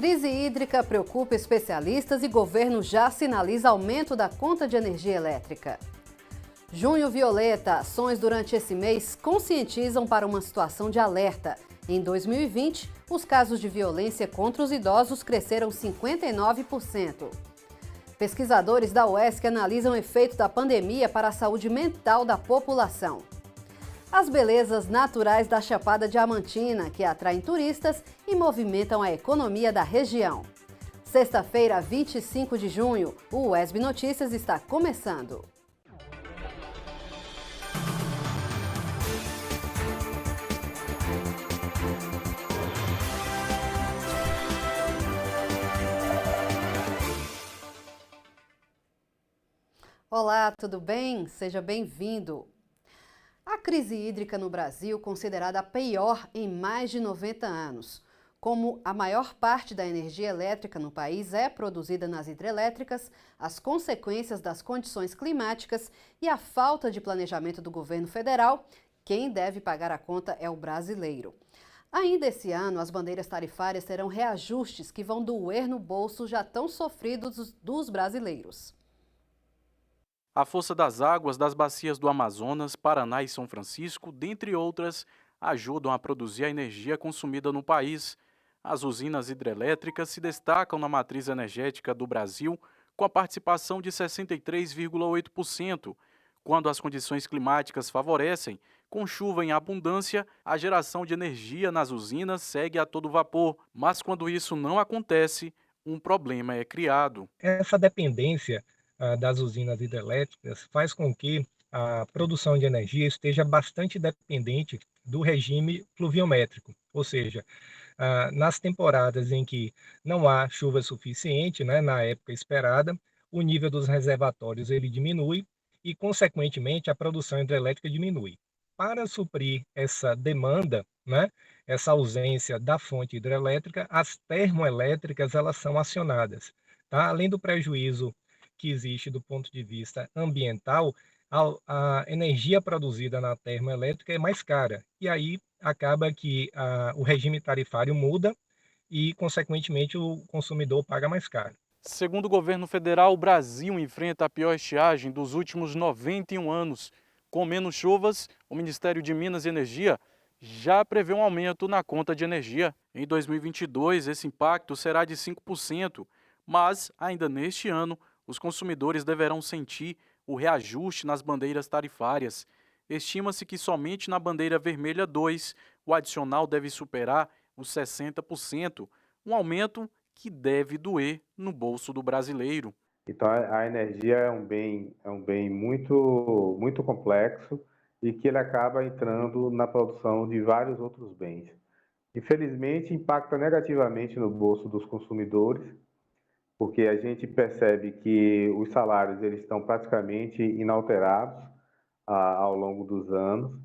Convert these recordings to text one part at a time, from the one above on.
Crise hídrica preocupa especialistas e governo já sinaliza aumento da conta de energia elétrica. Junho Violeta, ações durante esse mês conscientizam para uma situação de alerta. Em 2020, os casos de violência contra os idosos cresceram 59%. Pesquisadores da UESC analisam o efeito da pandemia para a saúde mental da população. As belezas naturais da Chapada Diamantina, que atraem turistas e movimentam a economia da região. Sexta-feira, 25 de junho, o UESB Notícias está começando. Olá, tudo bem? Seja bem-vindo. A crise hídrica no Brasil, considerada a pior em mais de 90 anos. Como a maior parte da energia elétrica no país é produzida nas hidrelétricas, as consequências das condições climáticas e a falta de planejamento do governo federal, quem deve pagar a conta é o brasileiro. Ainda esse ano, as bandeiras tarifárias terão reajustes que vão doer no bolso já tão sofridos dos brasileiros. A força das águas das bacias do Amazonas, Paraná e São Francisco, dentre outras, ajudam a produzir a energia consumida no país. As usinas hidrelétricas se destacam na matriz energética do Brasil, com a participação de 63,8%. Quando as condições climáticas favorecem, com chuva em abundância, a geração de energia nas usinas segue a todo vapor. Mas quando isso não acontece, um problema é criado. Essa dependência das usinas hidrelétricas faz com que a produção de energia esteja bastante dependente do regime pluviométrico, ou seja, nas temporadas em que não há chuva suficiente, né, na época esperada, o nível dos reservatórios ele diminui e, consequentemente, a produção hidrelétrica diminui. Para suprir essa demanda, né, essa ausência da fonte hidrelétrica, as termoelétricas elas são acionadas. Tá? Além do prejuízo que existe do ponto de vista ambiental, a energia produzida na termoelétrica é mais cara. E aí acaba que o regime tarifário muda e, consequentemente, o consumidor paga mais caro. Segundo o governo federal, o Brasil enfrenta a pior estiagem dos últimos 91 anos. Com menos chuvas, o Ministério de Minas e Energia já prevê um aumento na conta de energia. Em 2022, esse impacto será de 5%, mas ainda neste ano, os consumidores deverão sentir o reajuste nas bandeiras tarifárias. Estima-se que somente na bandeira vermelha 2, o adicional deve superar os 60%, um aumento que deve doer no bolso do brasileiro. Então, a energia é um bem muito, muito complexo e que ele acaba entrando na produção de vários outros bens. Infelizmente, impacta negativamente no bolso dos consumidores, porque a gente percebe que os salários eles estão praticamente inalterados ao longo dos anos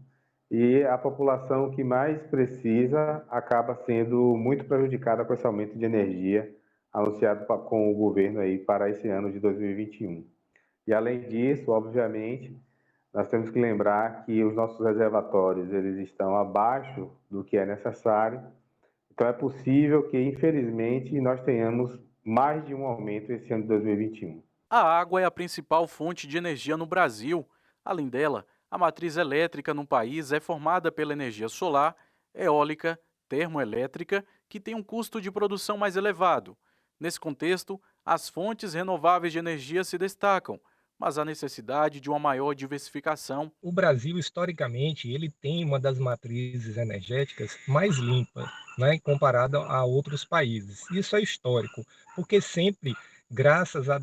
e a população que mais precisa acaba sendo muito prejudicada com esse aumento de energia anunciado com o governo aí para esse ano de 2021. E além disso, obviamente, nós temos que lembrar que os nossos reservatórios eles estão abaixo do que é necessário, então é possível que, infelizmente, nós tenhamos mais de um aumento esse ano de 2021. A água é a principal fonte de energia no Brasil. Além dela, a matriz elétrica no país é formada pela energia solar, eólica, termoelétrica, que tem um custo de produção mais elevado. Nesse contexto, as fontes renováveis de energia se destacam, mas há necessidade de uma maior diversificação. O Brasil, historicamente, ele tem uma das matrizes energéticas mais limpas, né, comparada a outros países. Isso é histórico, porque sempre, graças à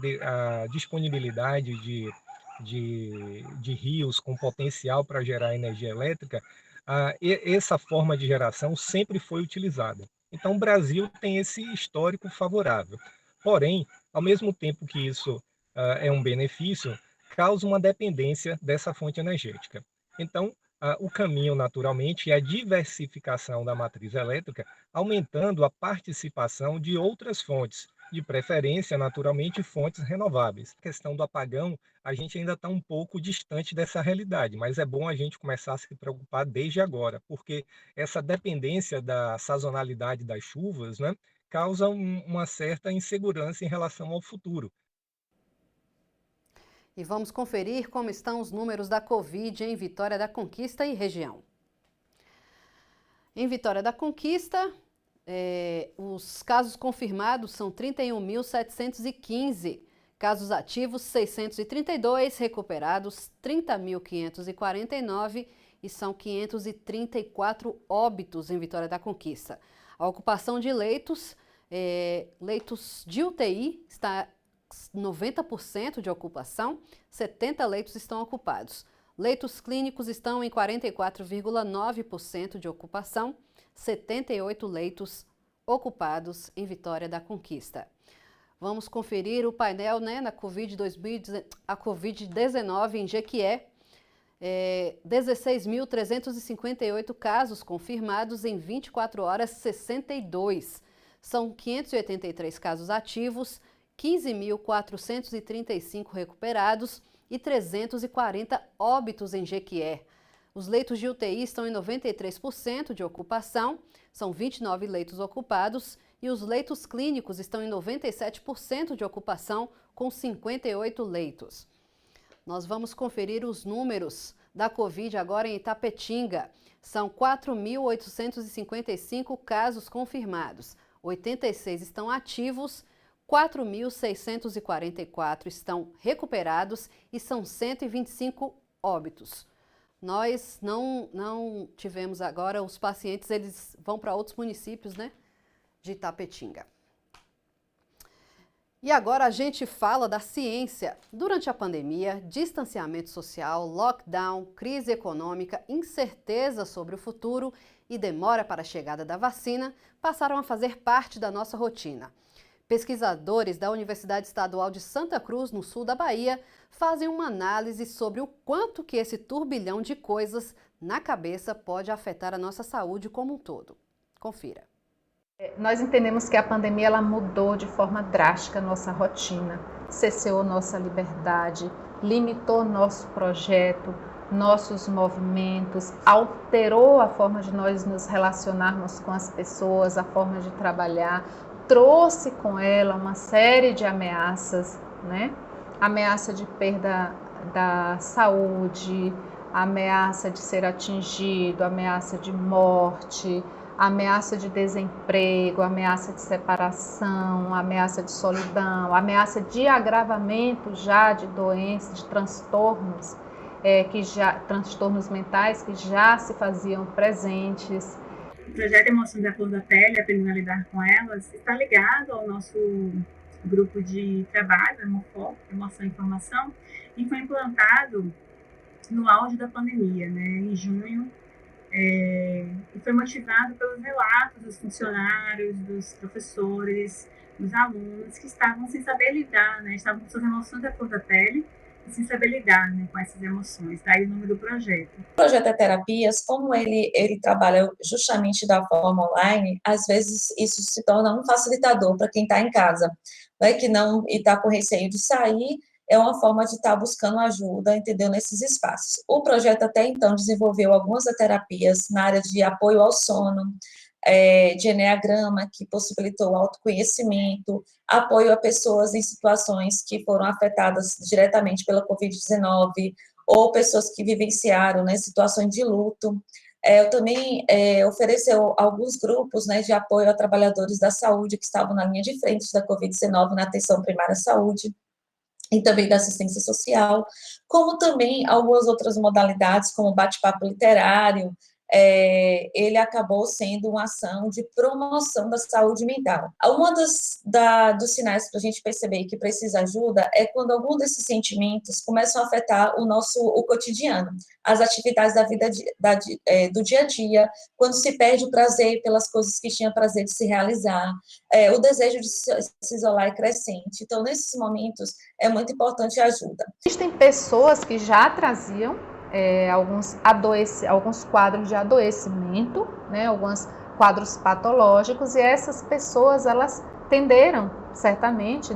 disponibilidade de rios com potencial para gerar energia elétrica, essa forma de geração sempre foi utilizada. Então, o Brasil tem esse histórico favorável. Porém, ao mesmo tempo que isso é um benefício, causa uma dependência dessa fonte energética. Então, o caminho, naturalmente, é a diversificação da matriz elétrica, aumentando a participação de outras fontes, de preferência, naturalmente, fontes renováveis. A questão do apagão, a gente ainda está um pouco distante dessa realidade, mas é bom a gente começar a se preocupar desde agora, porque essa dependência da sazonalidade das chuvas, né, causa uma certa insegurança em relação ao futuro. E vamos conferir como estão os números da Covid em Vitória da Conquista e região. Em Vitória da Conquista, os casos confirmados são 31.715, casos ativos 632, recuperados 30.549 e são 534 óbitos em Vitória da Conquista. A ocupação de leitos de UTI está 90% de ocupação, 70 leitos estão ocupados. Leitos clínicos estão em 44,9% de ocupação, 78 leitos ocupados em Vitória da Conquista. Vamos conferir o painel na Covid-19 em Jequié. 16.358 casos confirmados em 24 horas 62. São 583 casos ativos, 15.435 recuperados e 340 óbitos em Jequié. Os leitos de UTI estão em 93% de ocupação, são 29 leitos ocupados, e os leitos clínicos estão em 97% de ocupação, com 58 leitos. Nós vamos conferir os números da Covid agora em Itapetinga. São 4.855 casos confirmados, 86 estão ativos, 4.644 estão recuperados e são 125 óbitos. Nós não tivemos agora, os pacientes eles vão para outros municípios, de Itapetinga. E agora a gente fala da ciência. Durante a pandemia, distanciamento social, lockdown, crise econômica, incerteza sobre o futuro e demora para a chegada da vacina passaram a fazer parte da nossa rotina. Pesquisadores da Universidade Estadual de Santa Cruz, no sul da Bahia, fazem uma análise sobre o quanto que esse turbilhão de coisas na cabeça pode afetar a nossa saúde como um todo. Confira. Nós entendemos que a pandemia ela mudou de forma drástica a nossa rotina, cerceou nossa liberdade, limitou nosso projeto, nossos movimentos, alterou a forma de nós nos relacionarmos com as pessoas, a forma de trabalhar, trouxe com ela uma série de ameaças, Ameaça de perda da saúde, ameaça de ser atingido, ameaça de morte, ameaça de desemprego, ameaça de separação, ameaça de solidão, ameaça de agravamento já de doenças, de transtornos, transtornos mentais que já se faziam presentes. O projeto Emoções da Flor da Pele, Aprendendo a Lidar com Elas, está ligado ao nosso grupo de trabalho, Hemofoco, Emoção e Informação, e foi implantado no auge da pandemia, em junho, e foi motivado pelos relatos dos funcionários, dos professores, dos alunos que estavam sem saber lidar, estavam com suas emoções à flor da pele, sem saber lidar com essas emoções. Daí o nome do projeto. O projeto é Terapias, como ele trabalha justamente da forma online, às vezes isso se torna um facilitador para quem está em casa, que não está com receio de sair, é uma forma de estar buscando ajuda, entendeu, nesses espaços. O projeto até então desenvolveu algumas terapias na área de apoio ao sono, de eneagrama, que possibilitou o autoconhecimento, apoio a pessoas em situações que foram afetadas diretamente pela Covid-19, ou pessoas que vivenciaram situações de luto. Eu também ofereceu alguns grupos de apoio a trabalhadores da saúde que estavam na linha de frente da Covid-19 na atenção primária à saúde, e também da assistência social, como também algumas outras modalidades, como bate-papo literário. Ele acabou sendo uma ação de promoção da saúde mental. Um dos sinais para a gente perceber que precisa ajuda é quando algum desses sentimentos começam a afetar o cotidiano, as atividades da vida do dia a dia, quando se perde o prazer pelas coisas que tinha prazer de se realizar, o desejo de se isolar é crescente. Então, nesses momentos, é muito importante a ajuda. Existem pessoas que já traziam alguns quadros de adoecimento, alguns quadros patológicos, e essas pessoas elas tenderam certamente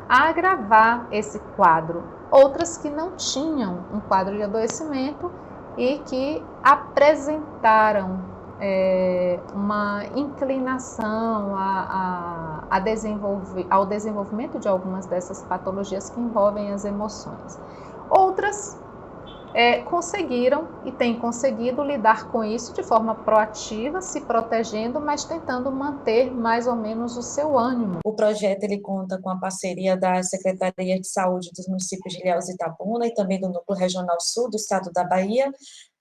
a agravar esse quadro. Outras que não tinham um quadro de adoecimento e que apresentaram uma inclinação ao desenvolvimento de algumas dessas patologias que envolvem as emoções. Outras conseguiram e têm conseguido lidar com isso de forma proativa, se protegendo, mas tentando manter mais ou menos o seu ânimo. O projeto ele conta com a parceria da Secretaria de Saúde dos municípios de Ilhéus e Itabuna e também do Núcleo Regional Sul do Estado da Bahia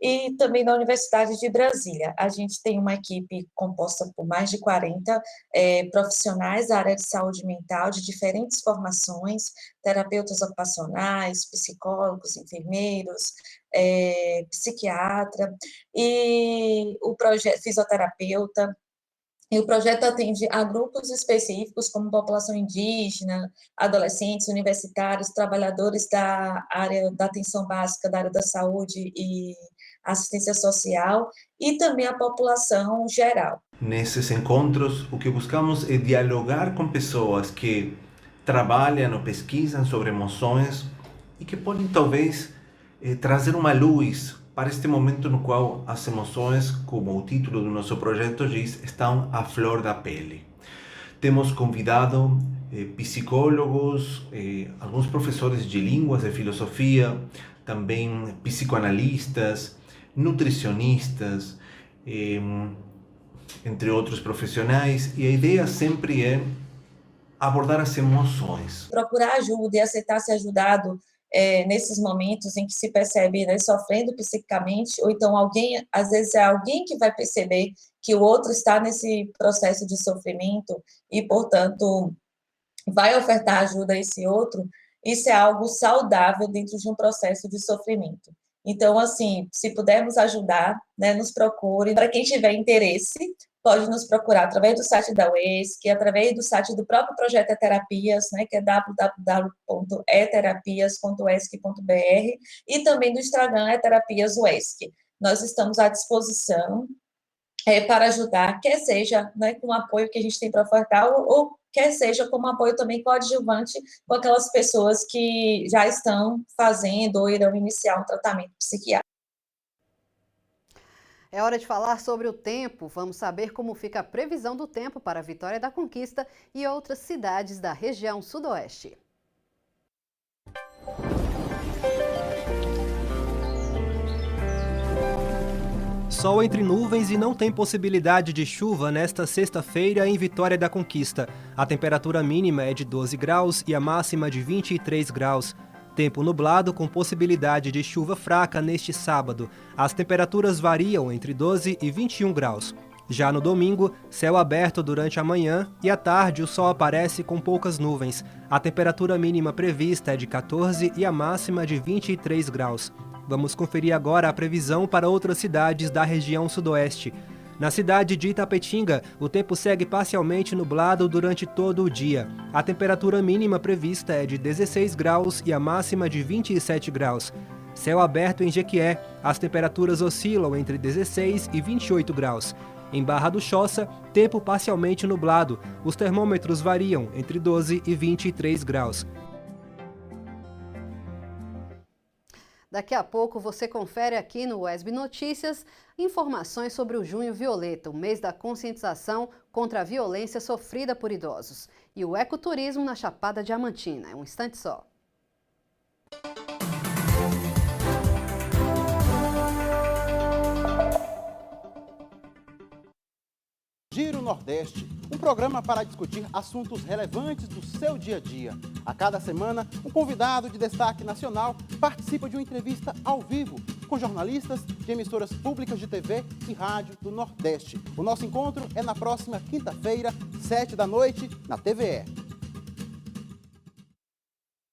e também da Universidade de Brasília. A gente tem uma equipe composta por mais de 40 profissionais da área de saúde mental de diferentes formações, terapeutas ocupacionais, psicólogos, enfermeiros, psiquiatra e o projeto fisioterapeuta. E o projeto atende a grupos específicos, como população indígena, adolescentes, universitários, trabalhadores da área da atenção básica, da área da saúde e assistência social, e também a população geral. Nesses encontros, o que buscamos é dialogar com pessoas que trabalham ou pesquisam sobre emoções e que podem, talvez, trazer uma luz para este momento no qual as emoções, como o título do nosso projeto diz, estão à flor da pele. Temos convidado psicólogos, alguns professores de línguas e filosofia, também psicoanalistas, nutricionistas, entre outros profissionais, e a ideia sempre é abordar as emoções. Procurar ajuda e aceitar ser ajudado nesses momentos em que se percebe sofrendo psiquicamente, ou então alguém, às vezes é alguém que vai perceber que o outro está nesse processo de sofrimento e, portanto, vai ofertar ajuda a esse outro, isso é algo saudável dentro de um processo de sofrimento. Então, assim, se pudermos ajudar, nos procure. Para quem tiver interesse, pode nos procurar através do site da UESC, através do site do próprio projeto E-Terapias, que é www.eterapias.uesc.br, e também do Instagram E-Terapias UESC. Nós estamos à disposição para ajudar, quer seja com o apoio que a gente tem para ofertar, ou quer seja como apoio também coadjuvante com aquelas pessoas que já estão fazendo ou irão iniciar um tratamento psiquiátrico. É hora de falar sobre o tempo. Vamos saber como fica a previsão do tempo para Vitória da Conquista e outras cidades da região sudoeste. Sol entre nuvens e não tem possibilidade de chuva nesta sexta-feira em Vitória da Conquista. A temperatura mínima é de 12 graus e a máxima de 23 graus. Tempo nublado com possibilidade de chuva fraca neste sábado. As temperaturas variam entre 12 e 21 graus. Já no domingo, céu aberto durante a manhã e à tarde o sol aparece com poucas nuvens. A temperatura mínima prevista é de 14 e a máxima de 23 graus. Vamos conferir agora a previsão para outras cidades da região sudoeste. Na cidade de Itapetinga, o tempo segue parcialmente nublado durante todo o dia. A temperatura mínima prevista é de 16 graus e a máxima de 27 graus. Céu aberto em Jequié, as temperaturas oscilam entre 16 e 28 graus. Em Barra do Choça, tempo parcialmente nublado. Os termômetros variam entre 12 e 23 graus. Daqui a pouco você confere aqui no UESB Notícias informações sobre o Junho Violeta, o mês da conscientização contra a violência sofrida por idosos, e o ecoturismo na Chapada Diamantina. É um instante só. Giro Nordeste, um programa para discutir assuntos relevantes do seu dia a dia. A cada semana, um convidado de destaque nacional participa de uma entrevista ao vivo com jornalistas de emissoras públicas de TV e rádio do Nordeste. O nosso encontro é na próxima quinta-feira, 19h, na TVE.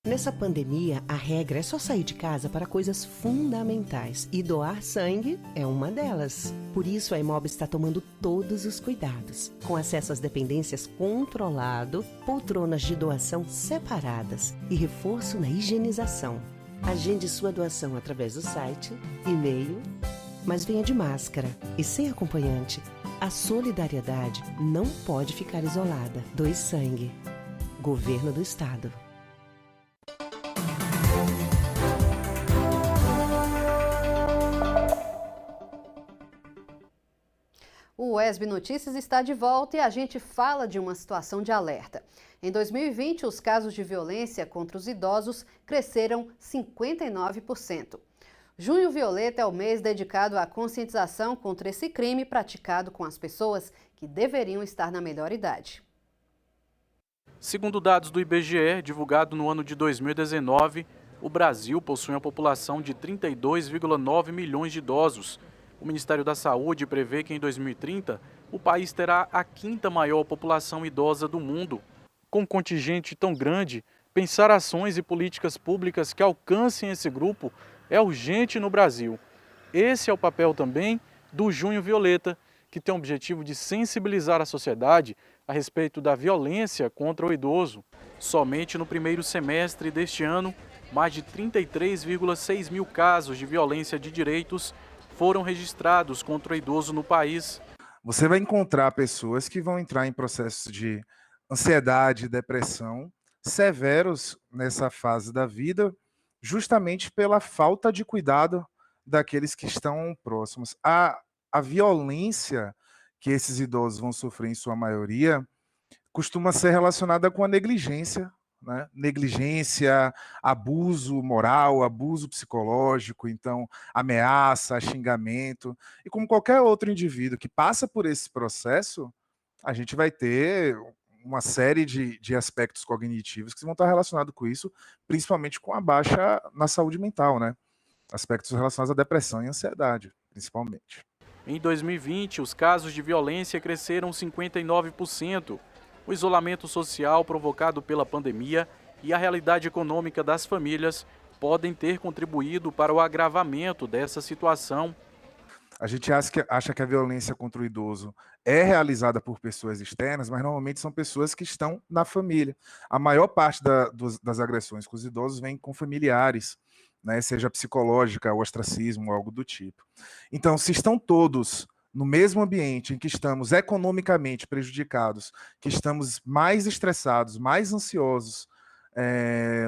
Nessa pandemia, a regra é só sair de casa para coisas fundamentais e doar sangue é uma delas. Por isso, a Imob está tomando todos os cuidados, com acesso às dependências controlado, poltronas de doação separadas e reforço na higienização. Agende sua doação através do site, e-mail, mas venha de máscara e sem acompanhante. A solidariedade não pode ficar isolada. Doe sangue. Governo do Estado. O ESB Notícias está de volta e a gente fala de uma situação de alerta. Em 2020, os casos de violência contra os idosos cresceram 59%. Junho Violeta é o mês dedicado à conscientização contra esse crime praticado com as pessoas que deveriam estar na melhor idade. Segundo dados do IBGE, divulgado no ano de 2019, o Brasil possui uma população de 32,9 milhões de idosos. O Ministério da Saúde prevê que em 2030 o país terá a quinta maior população idosa do mundo. Com um contingente tão grande, pensar ações e políticas públicas que alcancem esse grupo é urgente no Brasil. Esse é o papel também do Junho Violeta, que tem o objetivo de sensibilizar a sociedade a respeito da violência contra o idoso. Somente no primeiro semestre deste ano, mais de 33,6 mil casos de violência de direitos foram registrados contra o idoso no país. Você vai encontrar pessoas que vão entrar em processos de ansiedade e depressão severos nessa fase da vida, justamente pela falta de cuidado daqueles que estão próximos. A violência que esses idosos vão sofrer, em sua maioria, costuma ser relacionada com a negligência, né? Negligência, abuso moral, abuso psicológico, então ameaça, xingamento. E como qualquer outro indivíduo que passa por esse processo, a gente vai ter uma série de aspectos cognitivos que vão estar relacionados com isso, principalmente com a baixa na saúde mental, né? Aspectos relacionados à depressão e ansiedade, principalmente. Em 2020, os casos de violência cresceram 59%. O isolamento social provocado pela pandemia e a realidade econômica das famílias podem ter contribuído para o agravamento dessa situação. A gente acha que a violência contra o idoso é realizada por pessoas externas, mas normalmente são pessoas que estão na família. A maior parte das agressões com os idosos vem com familiares, né, seja psicológica, ou ostracismo, ou algo do tipo. Então, se estão todos no mesmo ambiente em que estamos economicamente prejudicados, que estamos mais estressados, mais ansiosos,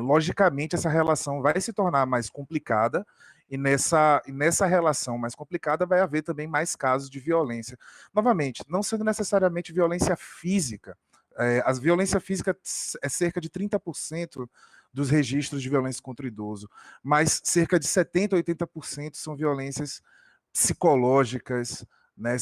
logicamente essa relação vai se tornar mais complicada e nessa relação mais complicada vai haver também mais casos de violência. Novamente, não sendo necessariamente violência física, a violência física é cerca de 30% dos registros de violência contra o idoso, mas cerca de 70% a 80% são violências psicológicas, né,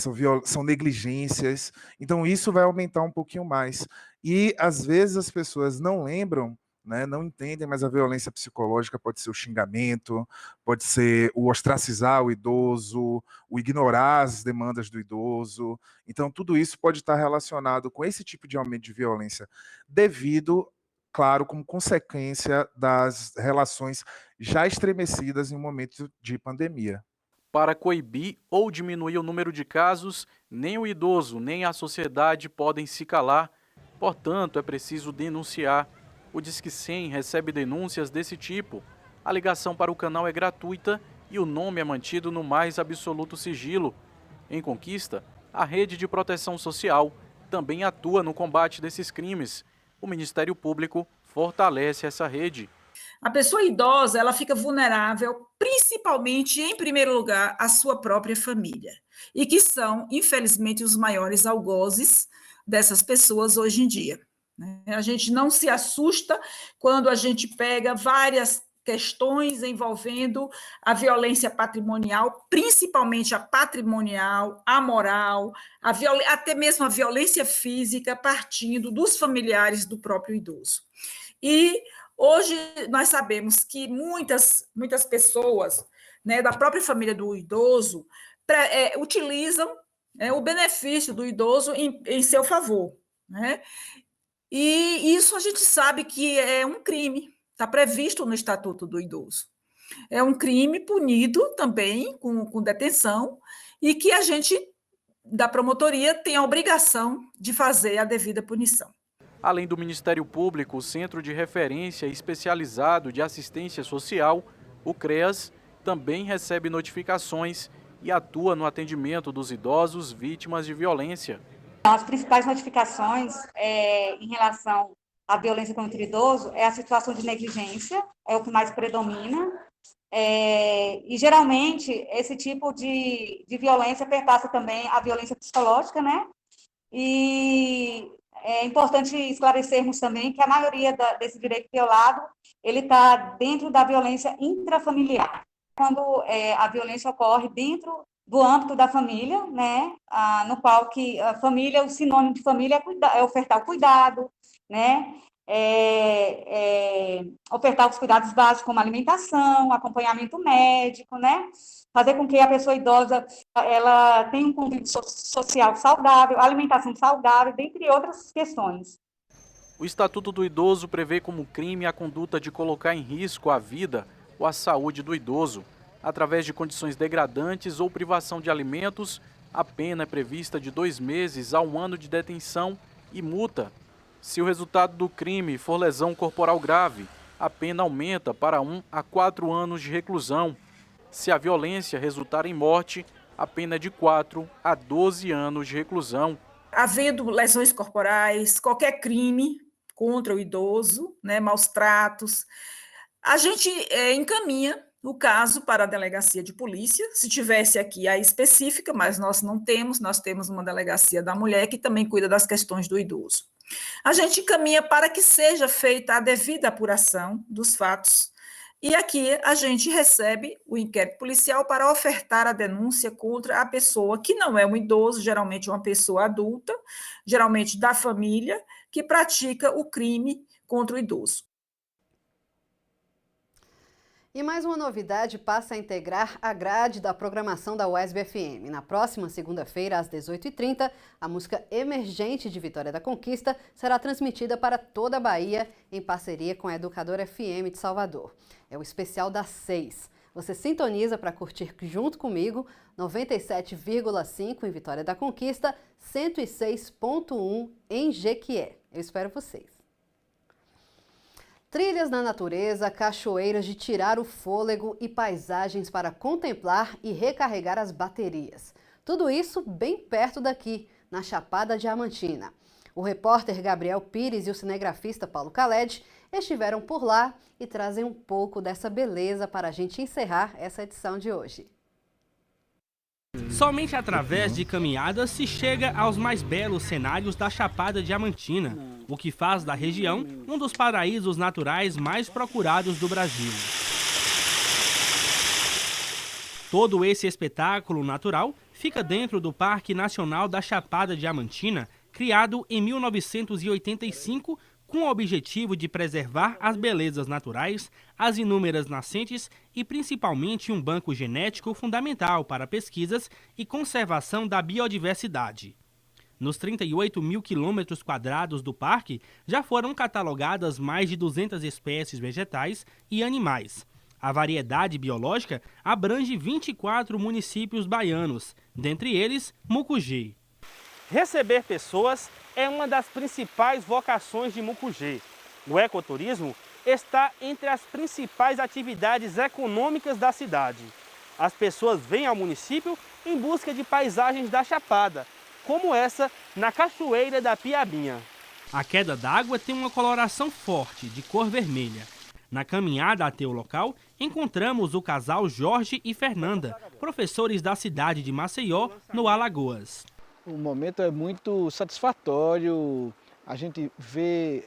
são negligências, então isso vai aumentar um pouquinho mais. E às vezes as pessoas não lembram, né, não entendem, mas a violência psicológica pode ser o xingamento, pode ser o ostracizar o idoso, o ignorar as demandas do idoso. Então tudo isso pode estar relacionado com esse tipo de aumento de violência, devido, claro, como consequência das relações já estremecidas em um momento de pandemia. Para coibir ou diminuir o número de casos, nem o idoso nem a sociedade podem se calar. Portanto, é preciso denunciar. O Disque 100 recebe denúncias desse tipo. A ligação para o canal é gratuita e o nome é mantido no mais absoluto sigilo. Em Conquista, a Rede de Proteção Social também atua no combate desses crimes. O Ministério Público fortalece essa rede. A pessoa idosa, ela fica vulnerável, principalmente, em primeiro lugar, à sua própria família, e que são, infelizmente, os maiores algozes dessas pessoas hoje em dia. A gente não se assusta quando a gente pega várias questões envolvendo a violência patrimonial, principalmente a patrimonial, a moral, até mesmo a violência física, partindo dos familiares do próprio idoso. E hoje nós sabemos que muitas pessoas, né, da própria família do idoso utilizam o benefício do idoso em seu favor, né? E isso a gente sabe que é um crime, está previsto no Estatuto do Idoso. É um crime punido também com detenção e que a gente, da promotoria, tem a obrigação de fazer a devida punição. Além do Ministério Público, o Centro de Referência Especializado de Assistência Social, o CREAS, também recebe notificações e atua no atendimento dos idosos vítimas de violência. As principais notificações em relação à violência contra o idoso é a situação de negligência, é o que mais predomina, E geralmente esse tipo de violência perpassa também a violência psicológica, né? E é importante esclarecermos também que a maioria desse direito violado, ele está dentro da violência intrafamiliar. Quando a violência ocorre dentro do âmbito da família, né? No qual que a família, o sinônimo de família é ofertar o cuidado, né? Ofertar os cuidados básicos como alimentação, acompanhamento médico, né? Fazer com que a pessoa idosa ela tenha um convívio social saudável, alimentação saudável, dentre outras questões. O Estatuto do Idoso prevê como crime a conduta de colocar em risco a vida ou a saúde do idoso, através de condições degradantes ou privação de alimentos. A pena é prevista de 2 meses a 1 ano de detenção e multa. Se o resultado do crime for lesão corporal grave, a pena aumenta para 1 a 4 anos de reclusão. Se a violência resultar em morte, a pena é de 4 a 12 anos de reclusão. Havendo lesões corporais, qualquer crime contra o idoso, né, maus tratos, a gente encaminha o caso para a delegacia de polícia, se tivesse aqui a específica, mas nós não temos, nós temos uma delegacia da mulher que também cuida das questões do idoso. A gente encaminha para que seja feita a devida apuração dos fatos e aqui a gente recebe o inquérito policial para ofertar a denúncia contra a pessoa que não é um idoso, geralmente uma pessoa adulta, geralmente da família, que pratica o crime contra o idoso. E mais uma novidade passa a integrar a grade da programação da UESB-FM. Na próxima segunda-feira, às 18h30, a música Emergente de Vitória da Conquista será transmitida para toda a Bahia em parceria com a Educadora FM de Salvador. É o especial das 6. Você sintoniza para curtir junto comigo 97,5 em Vitória da Conquista, 106,1 em Jequié. Eu espero vocês. Trilhas na natureza, cachoeiras de tirar o fôlego e paisagens para contemplar e recarregar as baterias. Tudo isso bem perto daqui, na Chapada Diamantina. O repórter Gabriel Pires e o cinegrafista Paulo Khaled estiveram por lá e trazem um pouco dessa beleza para a gente encerrar essa edição de hoje. Somente através de caminhadas se chega aos mais belos cenários da Chapada Diamantina, o que faz da região um dos paraísos naturais mais procurados do Brasil. Todo esse espetáculo natural fica dentro do Parque Nacional da Chapada Diamantina, criado em 1985 com o objetivo de preservar as belezas naturais, as inúmeras nascentes e principalmente um banco genético fundamental para pesquisas e conservação da biodiversidade. Nos 38 mil quilômetros quadrados do parque, já foram catalogadas mais de 200 espécies vegetais e animais. A variedade biológica abrange 24 municípios baianos, dentre eles Mucugê. Receber pessoas é uma das principais vocações de Mucugê. O ecoturismo está entre as principais atividades econômicas da cidade. As pessoas vêm ao município em busca de paisagens da Chapada, como essa na Cachoeira da Piabinha. A queda d'água tem uma coloração forte, de cor vermelha. Na caminhada até o local, encontramos o casal Jorge e Fernanda, professores da cidade de Maceió, no Alagoas. O momento é muito satisfatório, a gente vê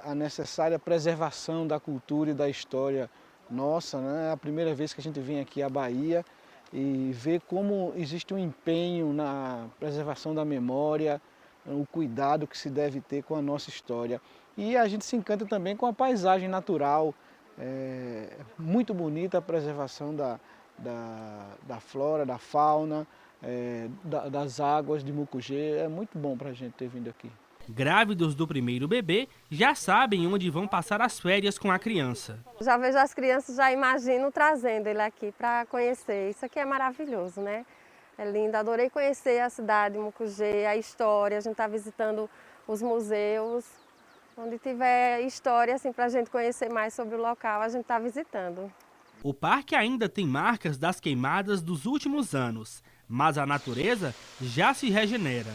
a necessária preservação da cultura e da história nossa, né? É a primeira vez que a gente vem aqui à Bahia e vê como existe um empenho na preservação da memória, o cuidado que se deve ter com a nossa história. E a gente se encanta também com a paisagem natural, muito bonita a preservação da flora, da fauna, das águas de Mucugê. É muito bom para a gente ter vindo aqui. Grávidos do primeiro bebê já sabem onde vão passar as férias com a criança. Já vejo as crianças, já imagino trazendo ele aqui para conhecer. Isso aqui é maravilhoso, né? É lindo, adorei conhecer a cidade de Mucugê, a história. A gente está visitando os museus. Onde tiver história assim, para a gente conhecer mais sobre o local, a gente está visitando. O parque ainda tem marcas das queimadas dos últimos anos, mas a natureza já se regenera.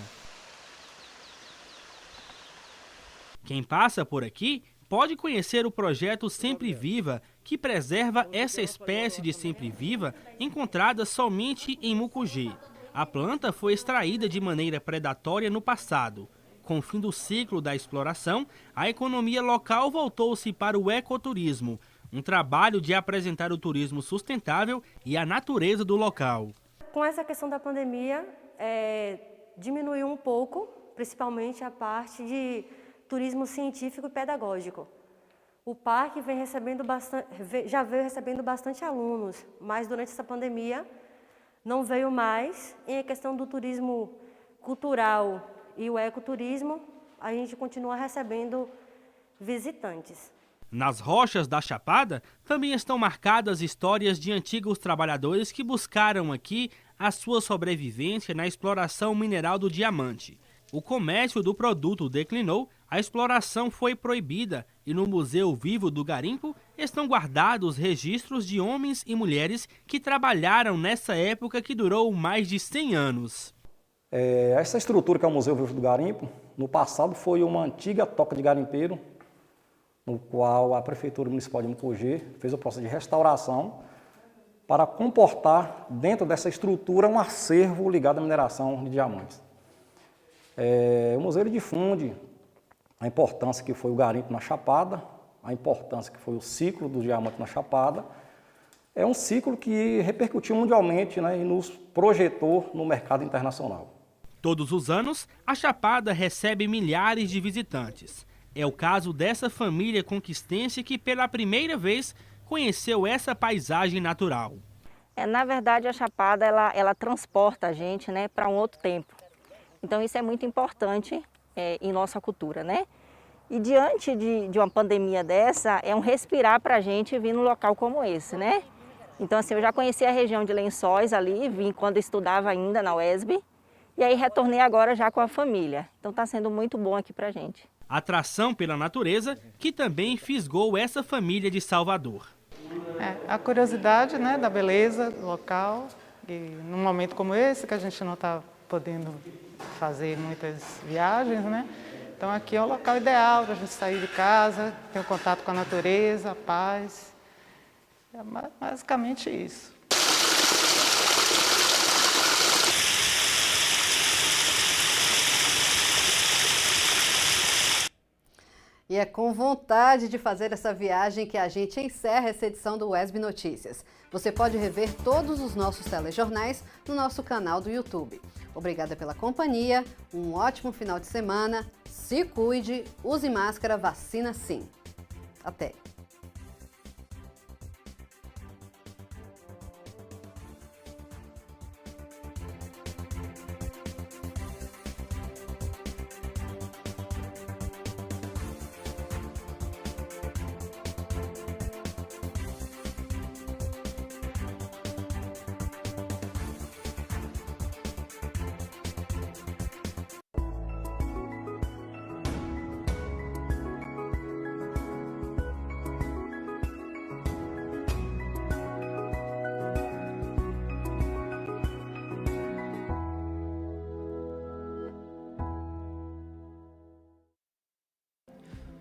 Quem passa por aqui pode conhecer o projeto Sempre Viva, que preserva essa espécie de sempre-viva encontrada somente em Mucugê. A planta foi extraída de maneira predatória no passado. Com o fim do ciclo da exploração, a economia local voltou-se para o ecoturismo, um trabalho de apresentar o turismo sustentável e a natureza do local. Com essa questão da pandemia, diminuiu um pouco, principalmente a parte de turismo científico e pedagógico. O parque já veio recebendo bastante alunos, mas durante essa pandemia não veio mais. E a questão do turismo cultural e o ecoturismo, a gente continua recebendo visitantes. Nas rochas da Chapada também estão marcadas histórias de antigos trabalhadores que buscaram aqui a sua sobrevivência na exploração mineral do diamante. O comércio do produto declinou, a exploração foi proibida e no Museu Vivo do Garimpo estão guardados registros de homens e mulheres que trabalharam nessa época que durou mais de 100 anos. Essa estrutura que é o Museu Vivo do Garimpo, no passado foi uma antiga toca de garimpeiro, no qual a Prefeitura Municipal de Mucugê fez o processo de restauração para comportar dentro dessa estrutura um acervo ligado à mineração de diamantes. O museu difunde a importância que foi o garimpo na Chapada, a importância que foi o ciclo do diamante na Chapada. É um ciclo que repercutiu mundialmente, né, e nos projetou no mercado internacional. Todos os anos, a Chapada recebe milhares de visitantes. É o caso dessa família conquistense que pela primeira vez conheceu essa paisagem natural. Na verdade, a Chapada ela transporta a gente, né, para um outro tempo. Então isso é muito importante em nossa cultura, né? E diante de uma pandemia dessa, é um respirar para a gente vir num local como esse, né? Então assim, eu já conheci a região de Lençóis ali, vim quando estudava ainda na UESB, e aí retornei agora já com a família. Então está sendo muito bom aqui para a gente. Atração pela natureza que também fisgou essa família de Salvador. A curiosidade, né, da beleza local, e num momento como esse que a gente não está podendo fazer muitas viagens, né? Então aqui é o local ideal para a gente sair de casa, ter um contato com a natureza, a paz. É basicamente isso. E é com vontade de fazer essa viagem que a gente encerra essa edição do UESB Notícias. Você pode rever todos os nossos telejornais no nosso canal do YouTube. Obrigada pela companhia, um ótimo final de semana, se cuide, use máscara, vacina sim. Até!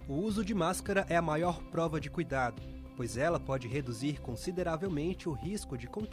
O uso de máscara é a maior prova de cuidado, pois ela pode reduzir consideravelmente o risco de contágio.